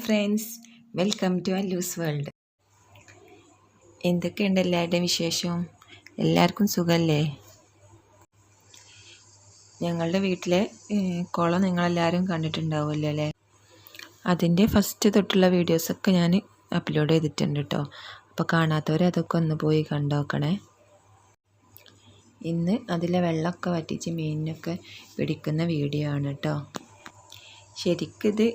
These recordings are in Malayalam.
ഫ്രണ്ട്സ്, വെൽക്കം ടു അല്ലൂസ് വേൾഡ്. എന്തൊക്കെയുണ്ട് എല്ലാവരുടെയും വിശേഷം? എല്ലാവർക്കും സുഖമല്ലേ? ഞങ്ങളുടെ വീട്ടിലെ കുളം നിങ്ങളെല്ലാവരും കണ്ടിട്ടുണ്ടാവുമല്ലോ അല്ലേ? അതിൻ്റെ ഫസ്റ്റ് തൊട്ടുള്ള വീഡിയോസൊക്കെ ഞാൻ അപ്ലോഡ് ചെയ്തിട്ടുണ്ട് കേട്ടോ. അപ്പോൾ കാണാത്തവർ അതൊക്കെ ഒന്ന് പോയി കണ്ടോക്കണേ. ഇന്ന് അതിലെ വെള്ളമൊക്കെ വറ്റിച്ച് മീനിനൊക്കെ പിടിക്കുന്ന വീഡിയോ ആണ് കേട്ടോ. ശരിക്കിത്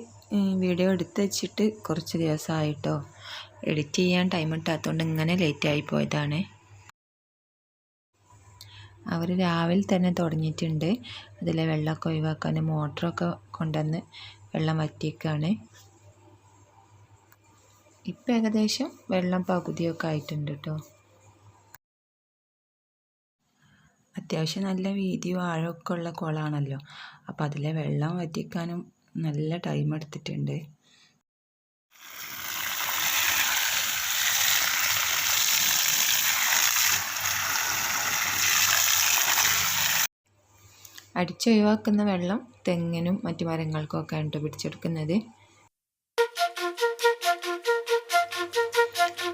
വീഡിയോ എടുത്ത് വെച്ചിട്ട് കുറച്ച് ദിവസമായിട്ടോ, എഡിറ്റ് ചെയ്യാൻ ടൈം കിട്ടാത്തതുകൊണ്ട് ഇങ്ങനെ ലേറ്റായി പോയതാണ്. അവർ രാവിലെ തന്നെ തുടങ്ങിയിട്ടുണ്ട്. അതിലെ വെള്ളമൊക്കെ ഒഴിവാക്കാൻ മോട്ടറൊക്കെ കൊണ്ടുവന്ന് വെള്ളം വറ്റിക്കാണ്. ഇപ്പം ഏകദേശം വെള്ളം പകുതിയൊക്കെ ആയിട്ടുണ്ട് കേട്ടോ. അത്യാവശ്യം നല്ല വീതിയും ആഴമൊക്കെ ഉള്ള കുളമാണല്ലോ, അപ്പോൾ അതിലെ വെള്ളം വറ്റിക്കാനും നല്ല ടൈം എടുത്തിട്ടുണ്ട്. അടിച്ചൊഴിവാക്കുന്ന വെള്ളം തെങ്ങിനും മറ്റു മരങ്ങൾക്കും ഒക്കെ ആണ് പിടിച്ചെടുക്കുന്നത്.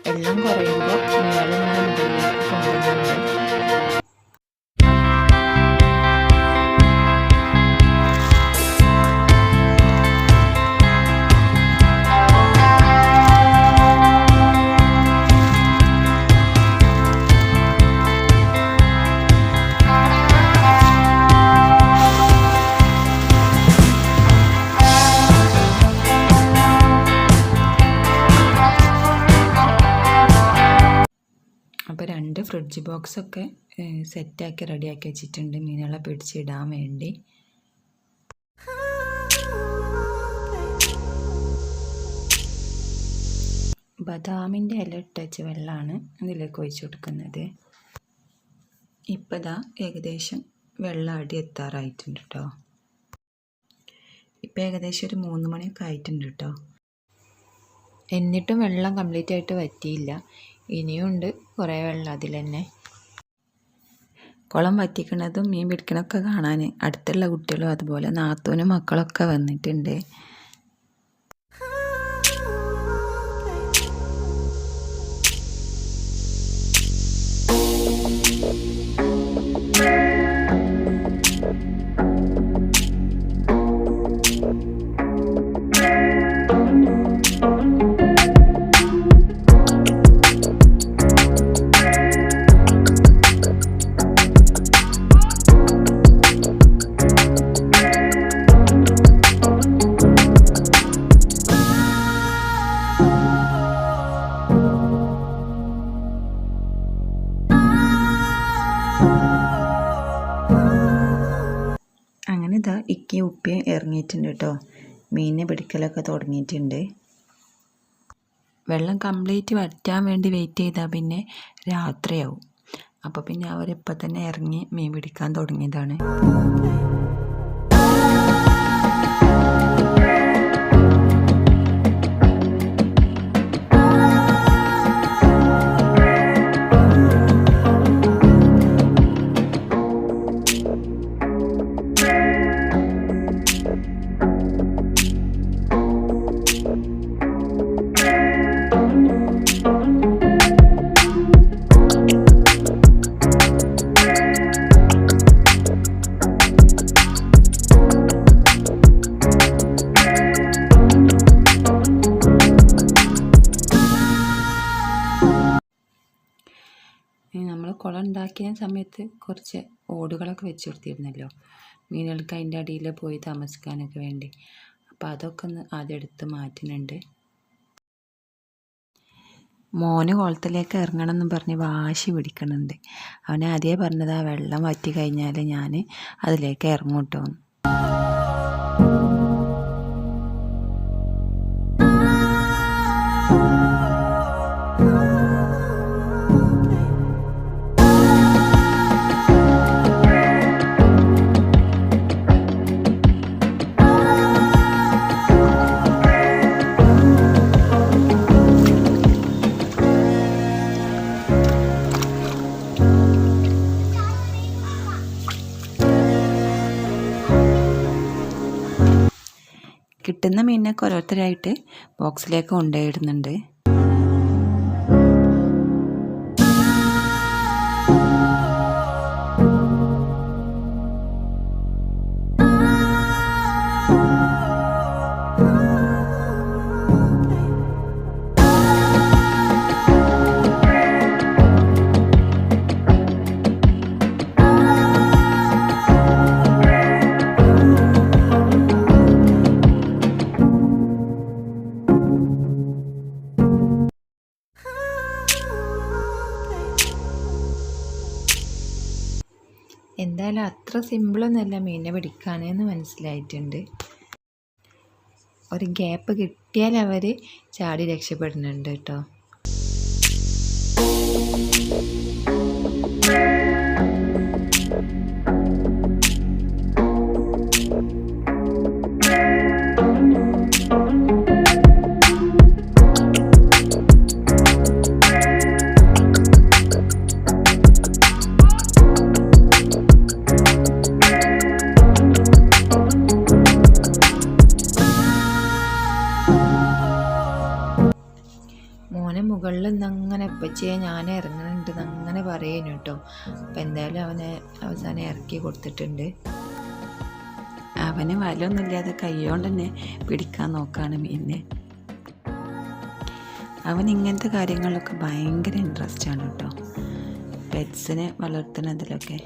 വെള്ളം കുറയുമ്പോൾ അപ്പോൾ 2 ഫ്രിഡ്ജ് ബോക്സൊക്കെ സെറ്റാക്കി റെഡിയാക്കി വെച്ചിട്ടുണ്ട് മീനുകളെ പിടിച്ചിടാൻ വേണ്ടി. ബദാമിൻ്റെ ഇല ഇട്ടച്ച വെള്ളമാണ് അതിലേക്ക് ഒഴിച്ചു കൊടുക്കുന്നത്. ഇപ്പോൾ ഇതാ ഏകദേശം വെള്ളം അടി എത്താറായിട്ടുണ്ട് കേട്ടോ. ഇപ്പോൾ ഏകദേശം ഒരു 3 മണിയൊക്കെ ആയിട്ടുണ്ട് കേട്ടോ. എന്നിട്ടും വെള്ളം കംപ്ലീറ്റ് ആയിട്ട് വറ്റിയില്ല. ഇനിയുണ്ട് കുറേ വെള്ളം അതിൽ തന്നെ. കുളം വറ്റിക്കണതും മീൻ പിടിക്കണമൊക്കെ കാണാൻ അടുത്തുള്ള കുട്ടികളും അതുപോലെ നാത്തൂനും മക്കളൊക്കെ വന്നിട്ടുണ്ട്. അങ്ങനെ ഇതാ ഇക്കി ഉപ്പിയും ഇറങ്ങിയിട്ടുണ്ട് കേട്ടോ. മീനിനെ പിടിക്കലൊക്കെ തുടങ്ങിയിട്ടുണ്ട്. വെള്ളം കംപ്ലീറ്റ് വറ്റാൻ വേണ്ടി വെയിറ്റ് ചെയ്താൽ പിന്നെ രാത്രിയാവും. അപ്പോൾ പിന്നെ അവരിപ്പോൾ തന്നെ ഇറങ്ങി മീൻ പിടിക്കാൻ തുടങ്ങിയതാണ്. നമ്മൾ കുളം ഉണ്ടാക്കിയ സമയത്ത് കുറച്ച് ഓടുകളൊക്കെ വെച്ച് കൊടുത്തിരുന്നല്ലോ മീനുകൾക്ക് അതിൻ്റെ അടിയിൽ പോയി താമസിക്കാനൊക്കെ വേണ്ടി. അപ്പോൾ അതൊക്കെ ഒന്ന് ആദ്യം എടുത്ത് മാറ്റുന്നുണ്ട്. മോന് കുളത്തിലേക്ക് ഇറങ്ങണം എന്ന് പറഞ്ഞ് വാശി പിടിക്കണുണ്ട്. അവനെ ആദ്യമേ പറഞ്ഞത് ആ വെള്ളം വറ്റി കഴിഞ്ഞാൽ ഞാൻ അതിലേക്ക് ഇറങ്ങും കേട്ടോ. കിട്ടുന്ന മീനൊക്കെ ഓരോരുത്തരായിട്ട് ബോക്സിലേക്ക് കൊണ്ടുപോയിടുന്നുണ്ട്. എന്തായാലും അത്ര സിമ്പിളൊന്നുമല്ല മീനിനെ പിടിക്കാനെന്ന് മനസ്സിലായിട്ടുണ്ട്. ഒരു ഗ്യാപ്പ് കിട്ടിയാൽ അവർ ചാടി രക്ഷപ്പെടുന്നുണ്ട് കേട്ടോ. മോനെ മുകളിൽ നിന്നങ്ങനെ ഉപ്പച്ചിയെ ഞാൻ ഇറങ്ങുന്നുണ്ട് എന്നങ്ങനെ പറയുന്നു കേട്ടോ. അപ്പം എന്തായാലും അവനെ അവസാനം ഇറക്കി കൊടുത്തിട്ടുണ്ട്. അവന് വലൊന്നുമില്ലാതെ കൈകൊണ്ട് തന്നെ പിടിക്കാൻ നോക്കാണ് മീനിനെ. അവൻ ഇങ്ങനത്തെ കാര്യങ്ങളിലൊക്കെ ഭയങ്കര ഇൻട്രസ്റ്റ് ആണ് കേട്ടോ, പെറ്റ്സിനെ വളർത്തുന്നതിലൊക്കെ.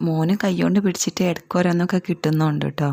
മോന് കൈകൊണ്ട് പിടിച്ചിട്ട് ഇടയ്ക്കോരോന്നൊക്കെ കിട്ടുന്നുണ്ട് കേട്ടോ.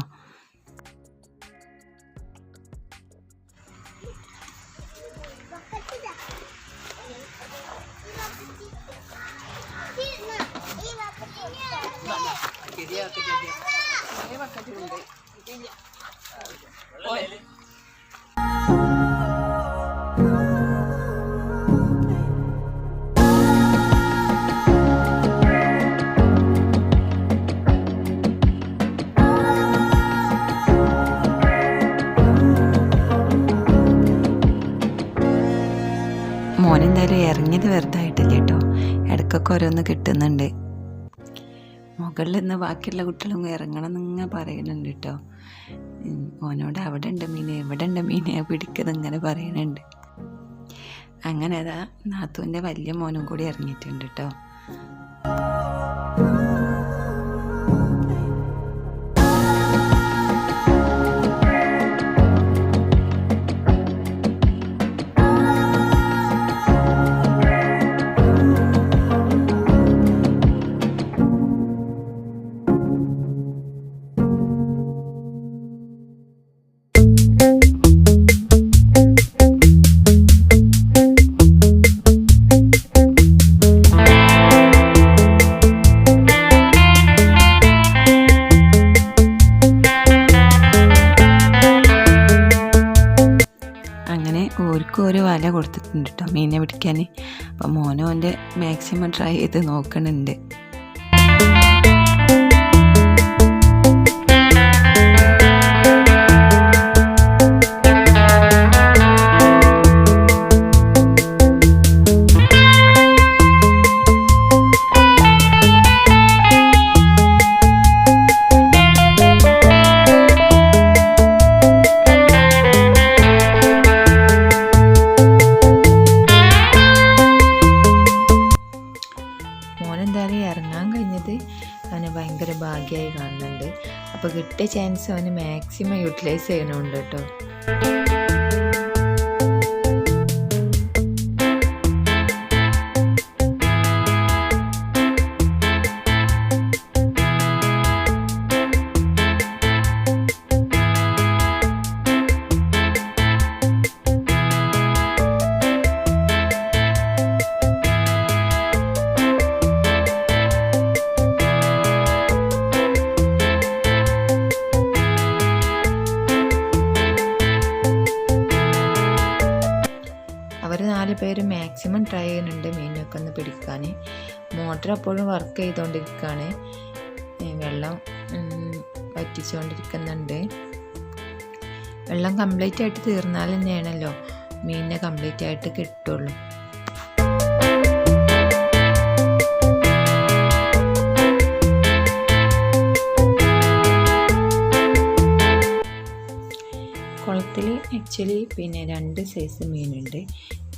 മോനെന്തായാലും ഇറങ്ങിയത് വെറുതായിട്ടില്ല കേട്ടോ, ഇടയ്ക്കൊക്കെ ഓരോന്ന് കിട്ടുന്നുണ്ട്. മുകളിൽ നിന്ന് ബാക്കിയുള്ള കുട്ടികളും ഇറങ്ങണം എന്നിങ്ങനെ പറയുന്നുണ്ട് കേട്ടോ. മോനോട് അവിടെ ഉണ്ട് മീനെ, എവിടെ ഉണ്ട് മീനെ പിടിക്കുന്നത് ഇങ്ങനെ പറയുന്നുണ്ട്. അങ്ങനെ അതാ നാത്തൂൻ്റെ വലിയ മോനും കൂടി ഇറങ്ങിയിട്ടുണ്ട് കേട്ടോ. ഓർക്കും ഒരു വല കൊടുത്തിട്ടുണ്ട് കേട്ടോ മീനെ പിടിക്കാൻ. അപ്പം മോനും അവൻ്റെ മാക്സിമം ട്രൈ ചെയ്ത് നോക്കണുണ്ട്. മോനെന്തായാലും ഇറങ്ങാൻ കഴിഞ്ഞത് അവന് ഭയങ്കര ഭാഗ്യമായി കാണുന്നുണ്ട്. അപ്പോൾ കിട്ടിയ ചാൻസ് അവന് മാക്സിമം യൂട്ടിലൈസ് ചെയ്യണമുണ്ട് കേട്ടോ. അവർ 4 പേര് മാക്സിമം ട്രൈ ചെയ്യുന്നുണ്ട് മീനൊക്കെ ഒന്ന് പിടിക്കാൻ. മോട്ടർ അപ്പോഴും വർക്ക് ചെയ്തുകൊണ്ടിരിക്കുകയാണ്, വെള്ളം വറ്റിച്ചുകൊണ്ടിരിക്കുന്നുണ്ട്. വെള്ളം കംപ്ലീറ്റ് ആയിട്ട് തീർന്നാൽ തന്നെയാണല്ലോ മീനിനെ കംപ്ലീറ്റ് ആയിട്ട് കിട്ടുള്ളൂ. കുളത്തിൽ ആക്ച്വലി പിന്നെ 2 സൈസ് മീനുണ്ട്.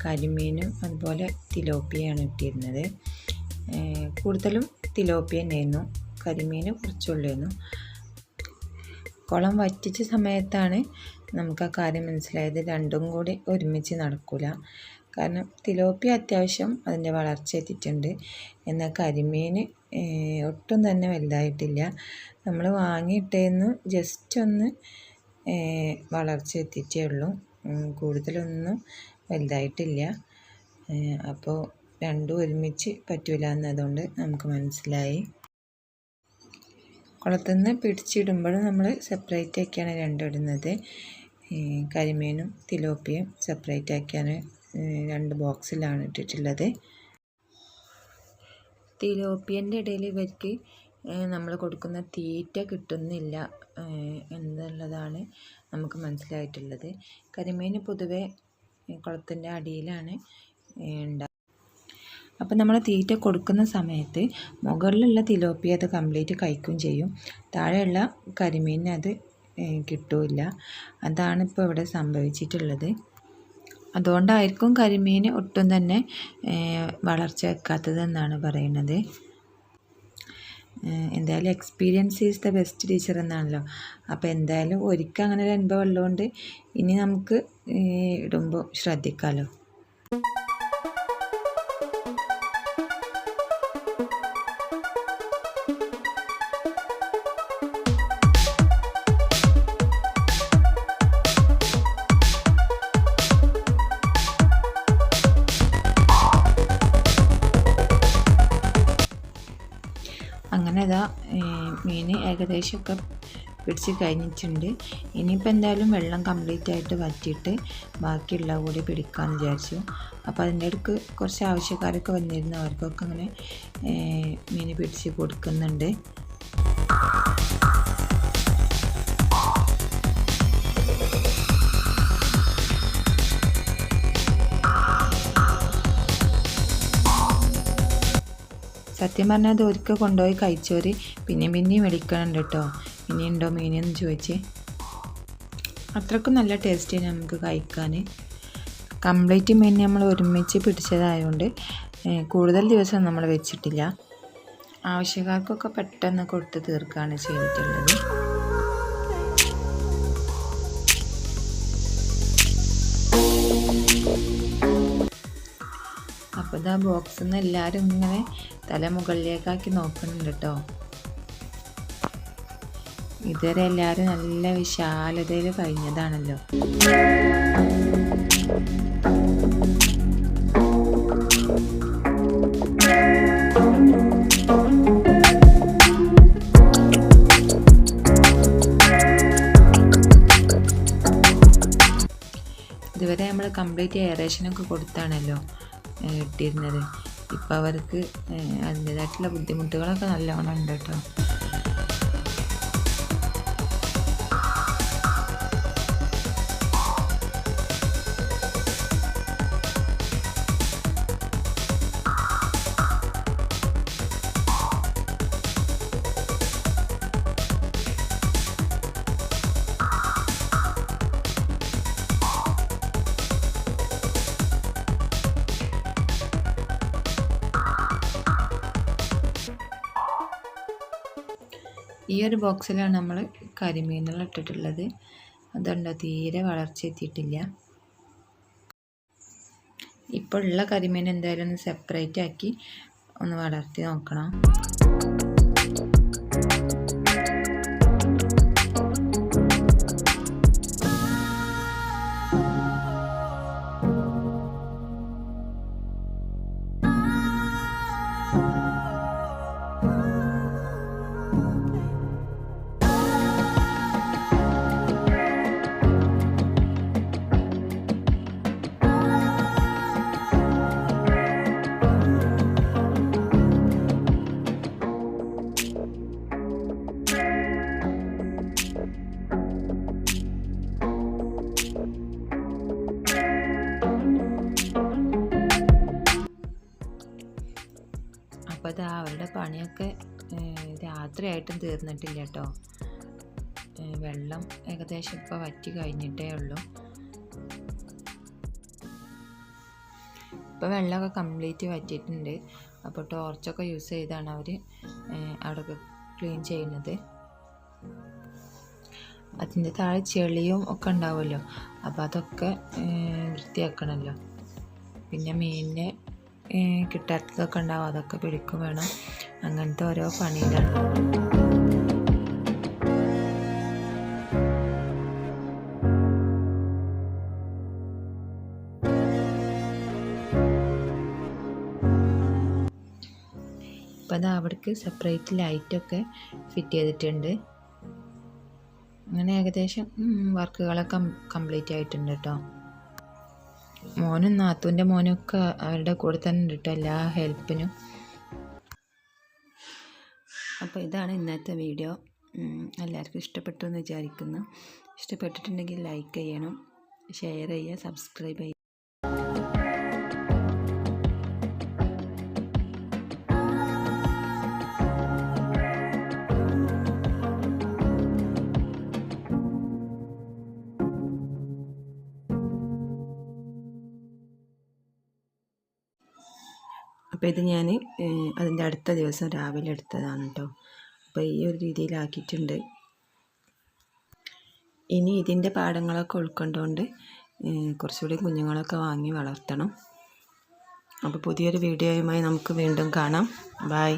കരിമീനും അതുപോലെ തിലോപ്പിയാണ് ഇട്ടിരുന്നത്. കൂടുതലും തിലോപ്പിയ തന്നെയായിരുന്നു, കരിമീൻ കുറച്ചുള്ളായിരുന്നു. കുളം വറ്റിച്ച സമയത്താണ് നമുക്ക് ആ കാര്യം മനസ്സിലായത്, രണ്ടും കൂടി ഒരുമിച്ച് നടക്കില്ല. കാരണം തിലോപ്പിയ അത്യാവശ്യം അതിൻ്റെ വളർച്ച എത്തിയിട്ടുണ്ട്, എന്നാൽ കരിമീൻ ഒട്ടും തന്നെ വലുതായിട്ടില്ല. നമ്മൾ വാങ്ങിയിട്ടേന്ന് ജസ്റ്റ് ഒന്ന് വളർച്ച എത്തിയിട്ടേ ഉള്ളൂ, കൂടുതലൊന്നും വലുതായിട്ടില്ല. അപ്പോൾ രണ്ടും ഒരുമിച്ച് പറ്റില്ല എന്നതുകൊണ്ട് നമുക്ക് മനസ്സിലായി. കുളത്തിൽ നിന്ന് പിടിച്ചിടുമ്പോഴും നമ്മൾ സെപ്പറേറ്റ് ആക്കിയാണ് രണ്ടും ഇടുന്നത്. കരിമീനും തിലോപ്പിയും സെപ്പറേറ്റ് ആക്കിയാണ് 2 ബോക്സിലാണ് ഇട്ടിട്ടുള്ളത്. തിലോപ്പിയൻ്റെ ഇടയിൽ ഇവർക്ക് നമ്മൾ കൊടുക്കുന്ന തീറ്റ കിട്ടുന്നില്ല എന്നുള്ളതാണ് നമുക്ക് മനസ്സിലായിട്ടുള്ളത്. കരിമീൻ പൊതുവെ കുളത്തിൻ്റെ അടിയിലാണ് ഉണ്ടാകുക. അപ്പം നമ്മൾ തീറ്റ കൊടുക്കുന്ന സമയത്ത് മുകളിലുള്ള തിലോപ്പിയ അത് കംപ്ലീറ്റ് കഴിക്കുകയും ചെയ്യും, താഴെയുള്ള കരിമീനിന് അത് കിട്ടില്ല. അതാണ് ഇപ്പോൾ ഇവിടെ സംഭവിച്ചിട്ടുള്ളത്. അതുകൊണ്ടായിരിക്കും കരിമീൻ ഒട്ടും തന്നെ വളർച്ച വെക്കാത്തതെന്നാണ് പറയുന്നത്. എന്തായാലും experience is the best teacher എന്നാണല്ലോ. അപ്പോൾ എന്തായാലും ഒരിക്കൽ അങ്ങനെ ഒരു അനുഭവം ഉള്ളതുകൊണ്ട് ഇനി നമുക്ക് ഇടുമ്പോൾ ശ്രദ്ധിക്കാമല്ലോ. അങ്ങനെ അതാ മീൻ ഏകദേശമൊക്കെ പിടിച്ച് കഴിഞ്ഞിട്ടുണ്ട്. ഇനിയിപ്പോൾ എന്തായാലും വെള്ളം കംപ്ലീറ്റ് ആയിട്ട് വറ്റിയിട്ട് ബാക്കിയുള്ള കൂടി പിടിക്കാമെന്ന് വിചാരിച്ചു. അപ്പോൾ അതിൻ്റെ ഇടയ്ക്ക് കുറച്ച് ആവശ്യക്കാരൊക്കെ വന്നിരുന്നു, അവർക്കൊക്കെ അങ്ങനെ മീൻ പിടിച്ച് കൊടുക്കുന്നുണ്ട്. സത്യം പറഞ്ഞാൽ അത് ഒരിക്കൽ കൊണ്ടുപോയി കഴിച്ചവർ പിന്നെയും മേടിക്കണുണ്ട് കേട്ടോ, ഇനിയുണ്ടോ മീനെന്ന് ചോദിച്ച്. അത്രയ്ക്കും നല്ല ടേസ്റ്റ് നമുക്ക് കഴിക്കാൻ. കംപ്ലീറ്റ് മീൻ നമ്മൾ ഒരുമിച്ച് പിടിച്ചതായതുകൊണ്ട് കൂടുതൽ ദിവസം നമ്മൾ വെച്ചിട്ടില്ല. ആവശ്യക്കാർക്കൊക്കെ പെട്ടെന്ന് കൊടുത്ത് തീർക്കുകയാണ് ചെയ്തിട്ടുള്ളത്. അപ്പോൾ ഇതാ ബോക്സിൽ നിന്ന് എല്ലാവരും ഇങ്ങനെ തല മുകളിലേക്കാക്കി നോക്കുന്നുണ്ട് കേട്ടോ. ഇതുവരെ എല്ലാവരും നല്ല വിശാലതയിൽ കഴിഞ്ഞതാണല്ലോ. ഇതുവരെ നമ്മൾ കംപ്ലീറ്റ് എയറേഷനൊക്കെ കൊടുത്താണല്ലോ ഇട്ടിരുന്നത്. ഇപ്പം അവർക്ക് അതിൻ്റേതായിട്ടുള്ള ബുദ്ധിമുട്ടുകളൊക്കെ നല്ലോണം ഉണ്ട് കേട്ടോ. ഈ ഒരു ബോക്സിലാണ് നമ്മൾ കരിമീനുകൾ ഇട്ടിട്ടുള്ളത്. അതുണ്ടോ തീരെ വളർച്ച എത്തിയിട്ടില്ല. ഇപ്പോൾ ഉള്ള കരിമീൻ എന്തായാലും ഒന്ന് സെപ്പറേറ്റ് ആക്കി ഒന്ന് വളർത്തി നോക്കണം. പണിയൊക്കെ രാത്രിയായിട്ടും തീർന്നിട്ടില്ല കേട്ടോ. വെള്ളം ഏകദേശം ഇപ്പോൾ വറ്റി കഴിഞ്ഞിട്ടേ ഉള്ളൂ. ഇപ്പോൾ വെള്ളമൊക്കെ കംപ്ലീറ്റ് വറ്റിയിട്ടുണ്ട്. അപ്പോൾ ടോർച്ചൊക്കെ യൂസ് ചെയ്താണ് അവർ അവിടെ ക്ലീൻ ചെയ്യുന്നത്. അതിൻ്റെ താഴെ ചെളിയും ഒക്കെ ഉണ്ടാവുമല്ലോ, അപ്പോൾ അതൊക്കെ വൃത്തിയാക്കണമല്ലോ. പിന്നെ മീനിനെ കിട്ടാത്തതൊക്കെ ഉണ്ടാവും, അതൊക്കെ പിടിക്കും വേണം. അങ്ങനത്തെ ഓരോ പണിയിലാണ്. അപ്പോൾ അത് അവിടേക്ക് സെപ്പറേറ്റ് ലൈറ്റൊക്കെ ഫിറ്റ് ചെയ്തിട്ടുണ്ട്. അങ്ങനെ ഏകദേശം വർക്കുകളൊക്കെ കംപ്ലീറ്റ് ആയിട്ടുണ്ട് കേട്ടോ. മോനും നാത്തൂൻ്റെ മോനും ഒക്കെ അവരുടെ കൂടെ തന്നെ ഉണ്ട് കേട്ടോ, എല്ലാ ഹെൽപ്പിനും. അപ്പോൾ ഇതാണ് ഇന്നത്തെ വീഡിയോ. എല്ലാവർക്കും ഇഷ്ടപ്പെട്ടു എന്ന് വിചാരിക്കുന്നു. ഇഷ്ടപ്പെട്ടിട്ടുണ്ടെങ്കിൽ ലൈക്ക് ചെയ്യണം, ഷെയർ ചെയ്യുക, സബ്സ്ക്രൈബ് ചെയ്യുക. അപ്പോൾ ഇത് ഞാൻ അതിൻ്റെ അടുത്ത ദിവസം രാവിലെ എടുത്തതാണ് കേട്ടോ. അപ്പോൾ ഈ ഒരു രീതിയിലാക്കിയിട്ടുണ്ട്. ഇനി ഇതിൻ്റെ പാഠങ്ങളൊക്കെ ഉൾക്കൊണ്ടുകൊണ്ട് കുറച്ചുകൂടി കുഞ്ഞുങ്ങളൊക്കെ വാങ്ങി വളർത്തണം. അപ്പോൾ പുതിയൊരു വീഡിയോയുമായി നമുക്ക് വീണ്ടും കാണാം. ബൈ.